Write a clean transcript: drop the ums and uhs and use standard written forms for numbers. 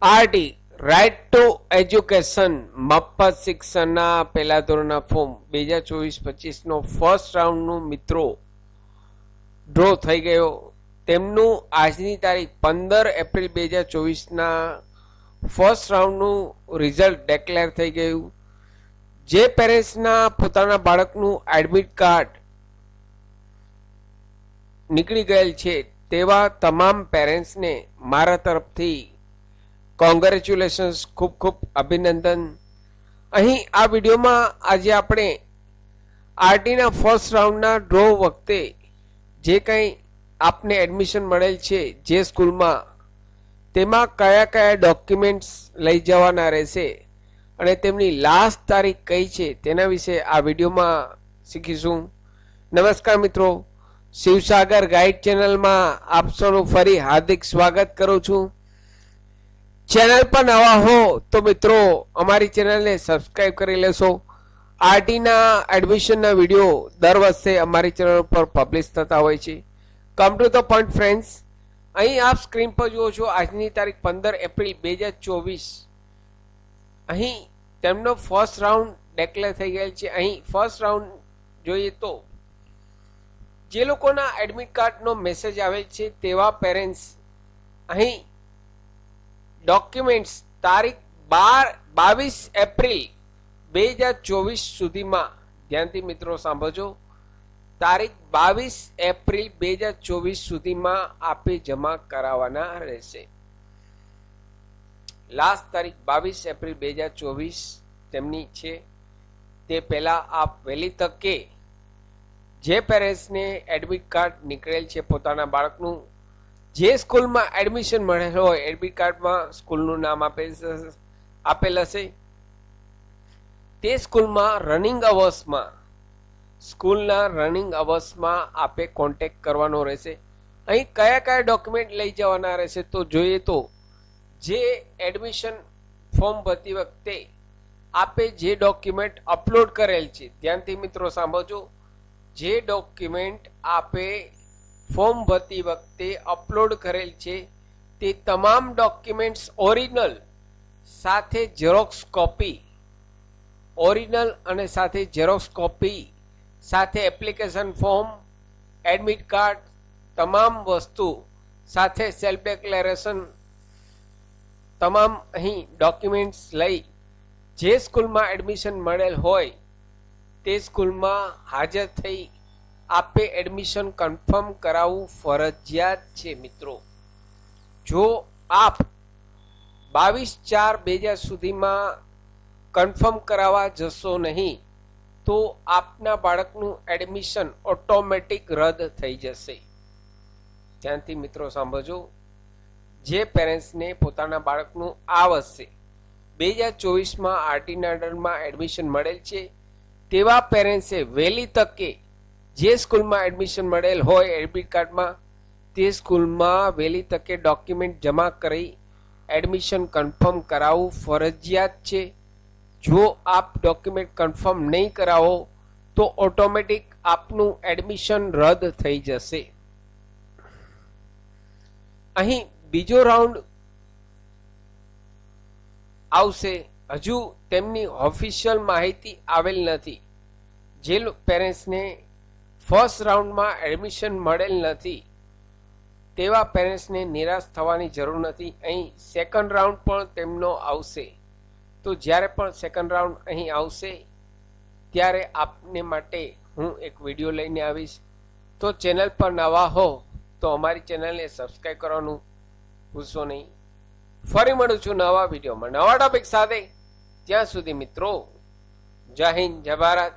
RT right to education મફત શિક્ષણના પહેલા ધોરણના ફોર્મ 2024-25નો ફર્સ્ટ રાઉન્ડનું મિત્રો ડ્રો થઈ ગયો. તેમનું આજની તારીખ 15 એપ્રિલ 2024ના ફર્સ્ટ રાઉન્ડનું રિઝલ્ટ ડિક્લેર થઈ ગયું. જે પેરેન્ટ્સના પોતાના બાળકનું એડમિટ કાર્ડ નીકળી ગયેલ છે તેવા તમામ પેરેન્ટ્સને મારા તરફથી કોંગ્રેચ્યુલેશન્સ, ખૂબ ખૂબ અભિનંદન. અહીં આ વિડીયોમાં આજે આપણે આરટીના ફર્સ્ટ રાઉન્ડના ડ્રો વખતે જે કંઈ આપને એડમિશન મળેલ છે જે સ્કૂલમાં, તેમાં કયા કયા ડોક્યુમેન્ટ્સ લઈ જવાના રહેશે અને તેમની લાસ્ટ તારીખ કઈ છે તેના વિશે આ વિડીયોમાં શીખીશું. નમસ્કાર મિત્રો, શિવસાગર ગાઈડ ચેનલમાં આપ સૌનું ફરી હાર્દિક સ્વાગત કરું છું. ચેનલ પર નવા હો તો મિત્રો અમારી ચેનલને સબસ્ક્રાઈબ કરી લેશો. આરટીના એડમિશનના વિડીયો દર વર્ષે અમારી ચેનલ પર પબ્લિશ થતા હોય છે. Come to the point friends, અહીં આપ સ્ક્રીન પર જુઓ છો આજની તારીખ 15 એપ્રિલ 2024. અહીં તેમનો ફર્સ્ટ રાઉન્ડ ડિક્લેર થઈ ગયેલ છે. અહીં ફર્સ્ટ રાઉન્ડ જોઈએ તો જે લોકોના એડમિટ કાર્ડનો મેસેજ આવેલ છે તેવા પેરેન્ટ્સ અહીં ડોક્યુમેન્ટ્સ તારીખ 22 એપ્રિલ 2024 સુધીમાં, ધ્યાનથી મિત્રો સાંભળજો, તારીખ 22 એપ્રિલ 2024 સુધીમાં આપે જમા કરાવવાના રહેશે. લાસ્ટ તારીખ 22 એપ્રિલ 2024 તેમની છે. તે પહેલાં આપ વહેલી તકે જે પેરેન્ટ્સને એડમિટ કાર્ડ નીકળેલ છે પોતાના બાળકનું, જે સ્કૂલમાં એડમિશન મળેલ હોય એડમિટ કાર્ડમાં સ્કૂલનું નામ આપેલ હશે, તે સ્કૂલમાં રનિંગ અવર્સમાં, સ્કૂલના રનિંગ અવર્સમાં આપે કોન્ટેક્ટ કરવાનો રહેશે. અહીં કયા કયા ડોક્યુમેન્ટ લઈ જવાના રહેશે તો જોઈએ તો જે એડમિશન ફોર્મ ભરતી વખતે આપે જે ડોક્યુમેન્ટ અપલોડ કરેલ છે, ધ્યાનથી મિત્રો સાંભળજો, જે ડોક્યુમેન્ટ આપે ફોર્મ ભરતી વખતે અપલોડ કરેલ છે તે તમામ ડોક્યુમેન્ટ્સ ઓરિજિનલ સાથે ઝેરોક્સ કોપી, ઓરિજિનલ અને સાથે ઝેરોક્સ કોપી સાથે એપ્લિકેશન ફોર્મ, એડમિટ કાર્ડ, તમામ વસ્તુ સાથે સેલ્ફ ડિક્લેરેશન, તમામ અહીં ડોક્યુમેન્ટ્સ લઈ જે સ્કૂલમાં એડમિશન મળેલ હોય તે સ્કૂલમાં હાજર થઈ આપે એડમિશન કન્ફર્મ કરાવવું ફરજિયાત છે. મિત્રો, જો આપ 22/4/2000 સુધીમાં કન્ફર્મ કરાવવા જશો નહીં તો આપના બાળકનું એડમિશન ઓટોમેટિક રદ થઈ જશે. ધ્યાનથી મિત્રો સાંભળજો, જે પેરેન્ટ્સને પોતાના બાળકનું આ વર્ષે 2024માં આરટીના અંડરમાં એડમિશન મળેલ છે તેવા પેરેન્ટ્સે વહેલી તકે જે સ્કૂલમાં એડમિશન મળેલ હોય એડમિટ કાર્ડમાં, તે સ્કૂલમાં વહેલી તકે ડોક્યુમેન્ટ જમા કરી એડમિશન કન્ફર્મ કરાવવું ફરજિયાત છે. જો આપ ડોક્યુમેન્ટ કન્ફર્મ નહીં કરાવો તો ઓટોમેટિક આપનું એડમિશન રદ થઈ જશે. અહીં બીજો રાઉન્ડ આવશે, હજુ તેમની ઓફિશિયલ માહિતી આવેલ નથી. જે પેરેન્ટ્સને ફર્સ્ટ રાઉન્ડમાં એડમિશન મળેલ નથી તેવા પેરેન્ટ્સને નિરાશ થવાની જરૂર નથી. અહીં સેકન્ડ રાઉન્ડ પણ તેમનો આવશે. તો જ્યારે પણ સેકન્ડ રાઉન્ડ અહીં આવશે ત્યારે આપને માટે હું એક વિડીયો લઈને આવીશ. તો ચેનલ પર નવા હો તો અમારી ચેનલને સબસ્ક્રાઈબ કરવાનું ભૂલશો નહીં. ફરી મળું છું નવા વિડીયોમાં નવા ટોપિક સાથે. ત્યાં સુધી મિત્રો, જય હિન્દ, જય ભારત.